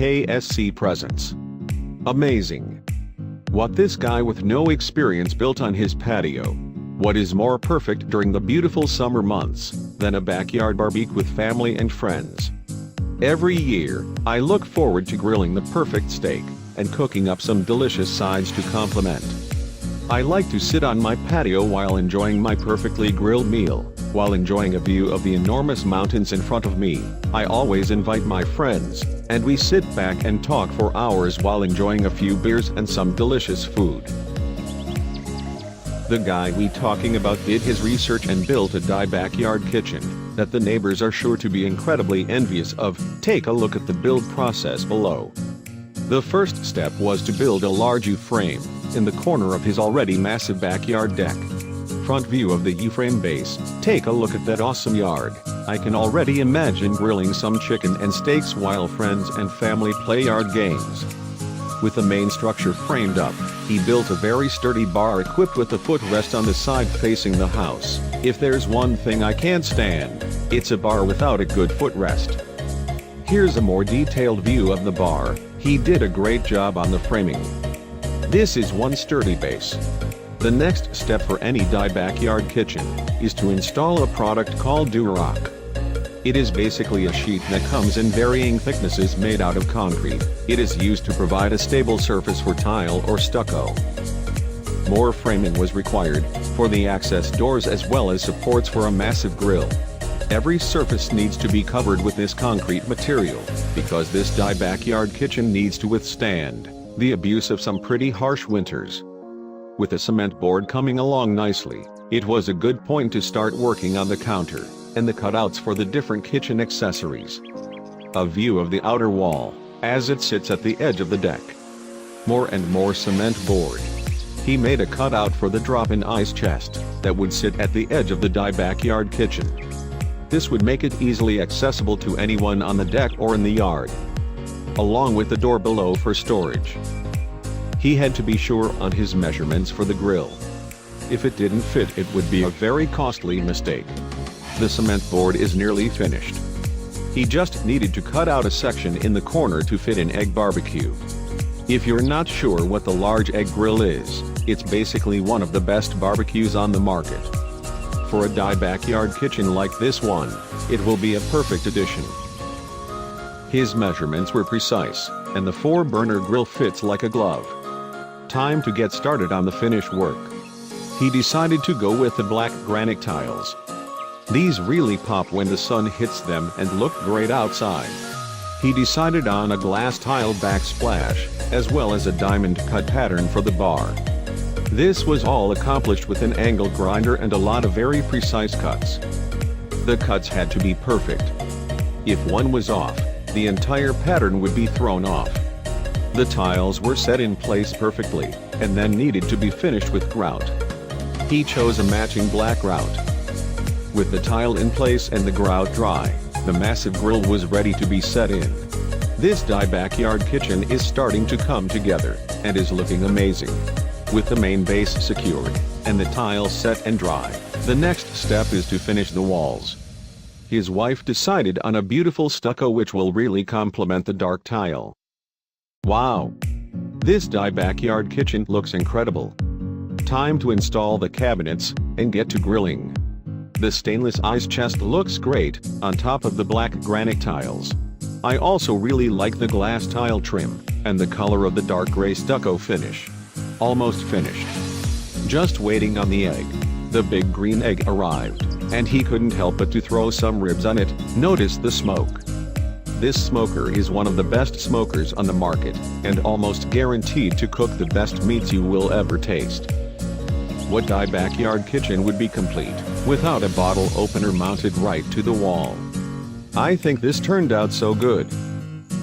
KSC presents. Amazing. What this guy with no experience built on his patio. What is more perfect during the beautiful summer months than a backyard barbecue with family and friends? Every year, I look forward to grilling the perfect steak and cooking up some delicious sides to complement. I like to sit on my patio while enjoying my perfectly grilled meal, while enjoying a view of the enormous mountains in front of me. I always invite my friends, and we sit back and talk for hours while enjoying a few beers and some delicious food. The guy we talking about did his research and built a backyard kitchen that the neighbors are sure to be incredibly envious of. Take a look at the build process below. The first step was to build a large U-frame in the corner of his already massive backyard deck. Front view of the U-frame base. Take a look at that awesome yard. I can already imagine grilling some chicken and steaks while friends and family play yard games. With the main structure framed up, he built a very sturdy bar equipped with a footrest on the side facing the house. If there's one thing I can't stand, it's a bar without a good footrest. Here's a more detailed view of the bar. He did a great job on the framing. This is one sturdy base. The next step for any backyard kitchen is to install a product called Durock. It is basically a sheet that comes in varying thicknesses made out of concrete. It is used to provide a stable surface for tile or stucco. More framing was required for the access doors as well as supports for a massive grill. Every surface needs to be covered with this concrete material, because this backyard kitchen needs to withstand the abuse of some pretty harsh winters. With a cement board coming along nicely, it was a good point to start working on the counter and the cutouts for the different kitchen accessories. A view of the outer wall, as it sits at the edge of the deck. More and more cement board. He made a cutout for the drop-in ice chest that would sit at the edge of the backyard kitchen. This would make it easily accessible to anyone on the deck or in the yard, along with the door below for storage. He had to be sure on his measurements for the grill. If it didn't fit, it would be a very costly mistake. The cement board is nearly finished. He just needed to cut out a section in the corner to fit an egg barbecue. If you're not sure what the large egg grill is, it's basically one of the best barbecues on the market. For a backyard kitchen like this one, it will be a perfect addition. His measurements were precise, and the 4-burner grill fits like a glove. Time to get started on the finish work. He decided to go with the black granite tiles. These really pop when the sun hits them and look great outside. He decided on a glass tile backsplash, as well as a diamond cut pattern for the bar. This was all accomplished with an angle grinder and a lot of very precise cuts. The cuts had to be perfect. If one was off, the entire pattern would be thrown off. The tiles were set in place perfectly, and then needed to be finished with grout. He chose a matching black grout. With the tile in place and the grout dry, the massive grill was ready to be set in. This backyard kitchen is starting to come together, and is looking amazing. With the main base secured, and the tiles set and dry, the next step is to finish the walls. His wife decided on a beautiful stucco which will really complement the dark tile. Wow! This backyard kitchen looks incredible. Time to install the cabinets and get to grilling. The stainless ice chest looks great on top of the black granite tiles. I also really like the glass tile trim and the color of the dark gray stucco finish. Almost finished. Just waiting on the egg. The big green egg arrived, and he couldn't help but to throw some ribs on it. Notice the smoke. This smoker is one of the best smokers on the market, and almost guaranteed to cook the best meats you will ever taste. What backyard kitchen would be complete without a bottle opener mounted right to the wall? I think this turned out so good.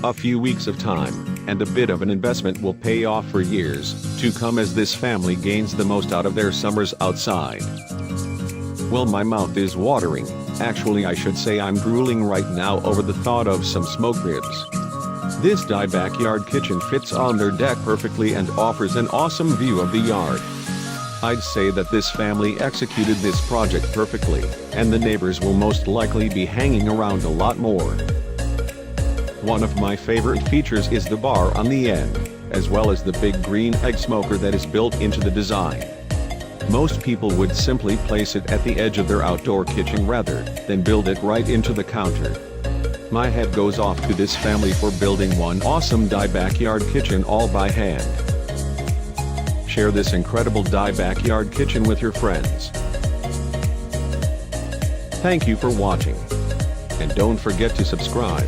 A few weeks of time, and a bit of an investment will pay off for years to come as this family gains the most out of their summers outside. Well, my mouth is watering. Actually, I should say I'm drooling right now over the thought of some smoked ribs. This backyard kitchen fits on their deck perfectly and offers an awesome view of the yard. I'd say that this family executed this project perfectly, and the neighbors will most likely be hanging around a lot more. One of my favorite features is the bar on the end, as well as the big green egg smoker that is built into the design. Most people would simply place it at the edge of their outdoor kitchen rather than build it right into the counter. My hat goes off to this family for building one awesome dye backyard kitchen all by hand. Share this incredible dye backyard kitchen with your friends. Thank you for watching. And don't forget to subscribe.